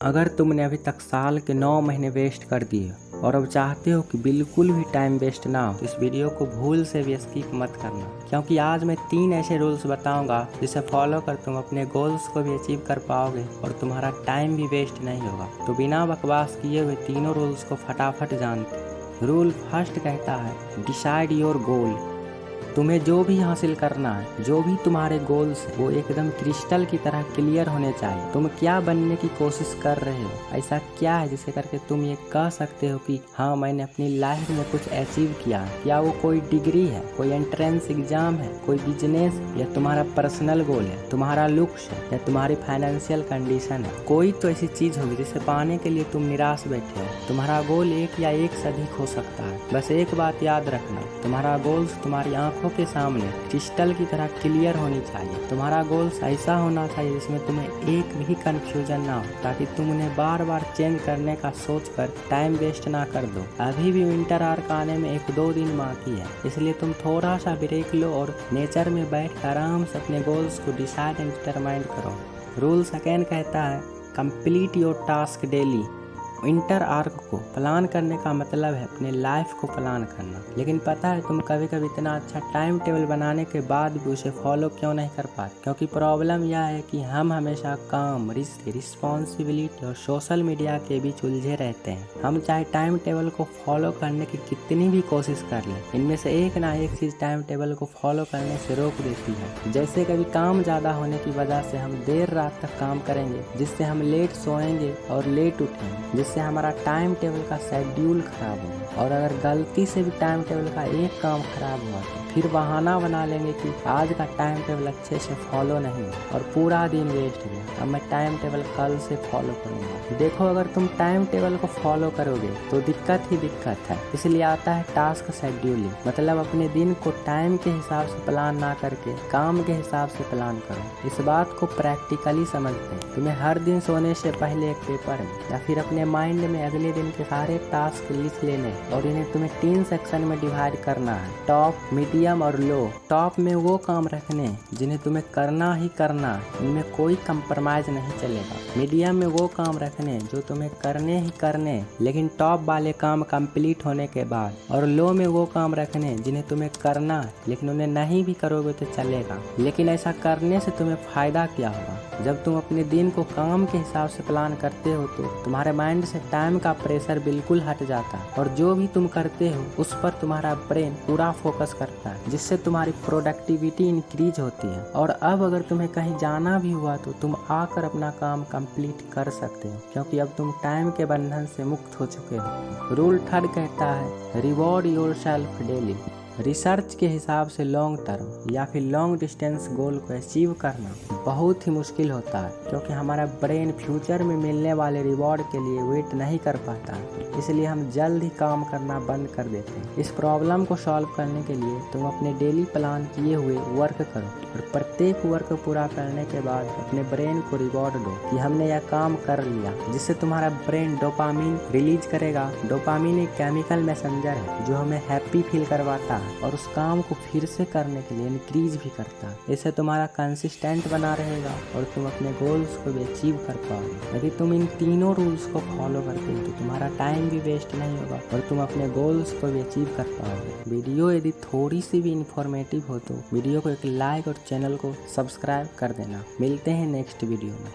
अगर तुमने अभी तक साल के 9 महीने वेस्ट कर दिए और अब चाहते हो कि बिल्कुल भी टाइम वेस्ट ना हो तो इस वीडियो को भूल से भी स्किप मत करना, क्योंकि आज मैं 3 ऐसे रूल्स बताऊंगा जिसे फॉलो कर तुम अपने गोल्स को भी अचीव कर पाओगे और तुम्हारा टाइम भी वेस्ट नहीं होगा। तो बिना बकवास किए हुए तीनों रूल्स को फटाफट जानते। रूल फर्स्ट कहता है डिसाइड योर गोल। तुम्हें जो भी हासिल करना है, जो भी तुम्हारे गोल्स है, वो एकदम क्रिस्टल की तरह क्लियर होने चाहिए। तुम क्या बनने की कोशिश कर रहे हो, ऐसा क्या है जिसे करके तुम ये कह सकते हो कि हाँ मैंने अपनी लाइफ में कुछ अचीव किया है। क्या वो कोई डिग्री है, कोई एंट्रेंस एग्जाम है, कोई बिजनेस, या तुम्हारा पर्सनल गोल है, तुम्हारा लुक्स है, या तुम्हारी फाइनेंशियल कंडीशन है। कोई तो ऐसी चीज होगी जिसे पाने के लिए तुम निराश बैठे हो। तुम्हारा गोल एक या एक से अधिक हो सकता है। बस एक बात याद रखना, तुम्हारा गोल्स तुम्हारी आंखों के सामने क्रिस्टल की तरह क्लियर होनी चाहिए। तुम्हारा गोल्स ऐसा होना चाहिए जिसमें तुम्हें एक भी कंफ्यूजन ना हो, ताकि तुम उन्हें बार बार चेंज करने का सोचकर टाइम वेस्ट ना कर दो। अभी भी विंटर आर्क आने में 1-2 दिन बाकी है, इसलिए तुम थोड़ा सा ब्रेक लो और नेचर में बैठ आराम से अपने गोल्स को डिसाइड एंड डिटरमाइन करो। रूल सेकेंड कहता है complete your task daily. Winter arc को प्लान करने का मतलब है अपने लाइफ को प्लान करना। लेकिन पता है तुम कभी कभी इतना अच्छा टाइम टेबल बनाने के बाद भी उसे फॉलो क्यों नहीं कर पाते? क्योंकि प्रॉब्लम यह है कि हम हमेशा काम, रिस्क, रिस्पॉन्सिबिलिटी और सोशल मीडिया के बीच उलझे रहते हैं। हम चाहे टाइम टेबल को फॉलो करने की कितनी भी कोशिश कर लें, इनमें से एक ना एक चीज टाइम टेबल को फॉलो करने से रोक देती है। जैसे कभी काम ज्यादा होने की वजह से हम देर रात तक काम करेंगे, जिससे हम लेट सोएंगे और लेट उठेंगे, जिससे हमारा टाइम टेबल का शेड्यूल खराब होगा। और अगर गलती से भी टाइम टेबल का एक काम खराब हुआ तो फिर बहाना बना लेंगे कि आज का टाइम टेबल अच्छे से फॉलो नहीं और पूरा दिन वेस्ट गया, अब मैं टाइम टेबल कल से फॉलो करूंगा। देखो, अगर तुम टाइम टेबल को फॉलो करोगे तो दिक्कत ही दिक्कत है। इसलिए आता है टास्क शेड्यूलिंग, मतलब अपने दिन को टाइम के हिसाब से प्लान ना करके काम के हिसाब से प्लान करो। इस बात को प्रैक्टिकली समझते हैं। तुम्हें हर दिन सोने से पहले एक पेपर में या फिर अपने माइंड में अगले दिन के सारे टास्क लिख लेने और इन्हें तुम्हें 3 सेक्शन में डिवाइड करना है, टॉप, मीडियम और लो। टॉप में वो काम रखने जिन्हें तुम्हें करना ही करना, इनमें कोई कंप्रोमाइज नहीं चलेगा। मीडियम में वो काम रखने जो तुम्हें करने ही करने, लेकिन टॉप वाले काम कंप्लीट होने के बाद। और लो में वो काम रखने जिन्हें तुम्हें करना लेकिन उन्हें नहीं भी करोगे तो चलेगा, लेकिन ऐसा करने से तुम्हें फायदा क्या होगा? जब तुम अपने दिन को काम के हिसाब से प्लान करते हो तो तुम्हारे माइंड से टाइम का प्रेशर बिल्कुल हट जाता है और जो भी तुम करते हो उस पर तुम्हारा ब्रेन पूरा फोकस करता है, जिससे तुम्हारी प्रोडक्टिविटी इंक्रीज होती है। और अब अगर तुम्हें कहीं जाना भी हुआ तो तुम आकर अपना काम कंप्लीट कर सकते हो, क्योंकि अब तुम टाइम के बंधन से मुक्त हो चुके हो। रूल थर्ड कहता है रिवॉर्ड योरसेल्फ डेली। रिसर्च के हिसाब से लॉन्ग टर्म या फिर लॉन्ग डिस्टेंस गोल को अचीव करना बहुत ही मुश्किल होता है, क्योंकि हमारा ब्रेन फ्यूचर में मिलने वाले रिवॉर्ड के लिए वेट नहीं कर पाता है। इसलिए हम जल्द ही काम करना बंद कर देते हैं। इस प्रॉब्लम को सॉल्व करने के लिए तुम अपने डेली प्लान किए हुए वर्क करो और प्रत्येक वर्क पूरा करने के बाद अपने ब्रेन को रिवॉर्ड दो कि हमने यह काम कर लिया, जिससे तुम्हारा ब्रेन डोपामिन रिलीज करेगा। डोपामिन एक केमिकल मैसेंजर है जो हमें हैप्पी फील करवाता है और उस काम को फिर से करने के लिए इंक्रीज भी करता है। इससे तुम्हारा कंसिस्टेंट बना रहेगा और तुम अपने गोल्स को भी अचीव कर पाओगे। यदि तुम इन तीनों रूल्स को फॉलो करते हो तो तुम्हारा टाइम भी वेस्ट नहीं होगा और तुम अपने गोल्स को भी अचीव कर पाओगे। वीडियो यदि थोड़ी सी भी इंफॉर्मेटिव हो तो वीडियो को एक लाइक और चैनल को सब्सक्राइब कर देना। मिलते हैं नेक्स्ट वीडियो में।